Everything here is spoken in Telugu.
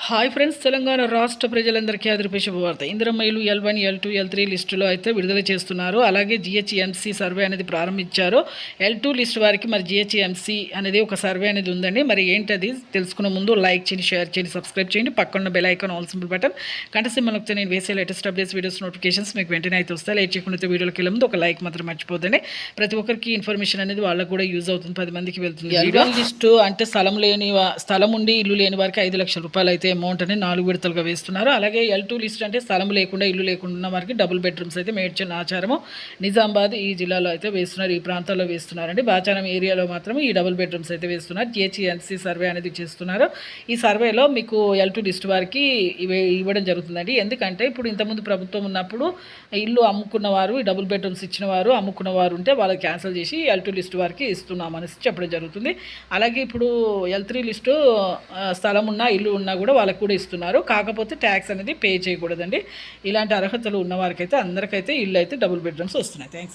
హాయ్ ఫ్రెండ్స్, తెలంగాణ రాష్ట్ర ప్రజలందరికీ అదిరిపే శుభవార్త. ఇందిరమ్మ ఇల్లు L1, L2, L3 లిస్టులో అయితే విడుదల చేస్తున్నారు. అలాగే GHMC సర్వే అనేది ప్రారంభించారు. L2 లిస్ట్ వారికి మరి GHMC అనేది ఒక సర్వే అనేది ఉందండి. మరి ఏంటది తెలుసుకునే ముందు లైక్ చేయండి, షేర్ చేయండి, సబ్స్క్రైబ్ చేయండి. పక్కన bell icon all symbol button గంట సింబల్ నొక్కితే నేను వేసే లేటెస్ట్ అప్డేట్స్, వీడియోస్, నోటిఫికేషన్స్ మీకు వెంటనే అయితే వస్తాయి. లేట్ చేయకుండా వీడియోకి వెళ్ళే ముందు ఒక లైక్ మాత్రం మర్చిపోతుంది. ప్రతి ఒక్కరికి ఇన్ఫర్మేషన్ అనేది వాళ్ళకు కూడా యూజ్ అవుతుంది, 10 మందికి వెళ్తుంది. L1 లిస్టు అంటే స్థలం ఉండి ఇల్లు లేని వారికి 5 లక్షల రూపాయలు అయితే అమౌంట్ అని 4 విడతలుగా వేస్తున్నారు. అలాగే L2 లిస్ట్ అంటే స్థలం లేకుండా ఇల్లు లేకుండా ఉన్న వారికి డబుల్ బెడ్రూమ్స్ అయితే మేడ్చల్, ఆచారము, నిజామాబాద్ ఈ జిల్లాలో అయితే వేస్తున్నారు. ఈ ప్రాంతాల్లో వేస్తున్నారండి. బాచారం ఏరియాలో మాత్రం ఈ డబుల్ బెడ్రూమ్స్ అయితే వేస్తున్నారు. GHMC సర్వే అనేది చేస్తున్నారు. ఈ సర్వేలో మీకు L2 లిస్ట్ వారికి ఇవ్వడం జరుగుతుందండి. ఎందుకంటే ఇప్పుడు ఇంతకుముందు ప్రభుత్వం ఉన్నప్పుడు ఇల్లు అమ్ముకున్న వారు, ఈ డబుల్ బెడ్రూమ్స్ ఇచ్చిన వారు, అమ్ముకున్న వారు ఉంటే వాళ్ళకి క్యాన్సిల్ చేసి L2 లిస్ట్ వారికి ఇస్తున్నామని చెప్పడం జరుగుతుంది. అలాగే ఇప్పుడు L3 లిస్టు స్థలం ఉన్నా ఇల్లు ఉన్నా కూడా వాళ్ళకి కూడా ఇస్తున్నారు. కాకపోతే ట్యాక్స్ అనేది పే చేయకూడదండి. ఇలాంటి అర్హతలు ఉన్న వారికైతే అందరికైతే ఇల్లు అయితే డబుల్ బెడ్రూమ్స్ వస్తున్నాయి. థ్యాంక్స్.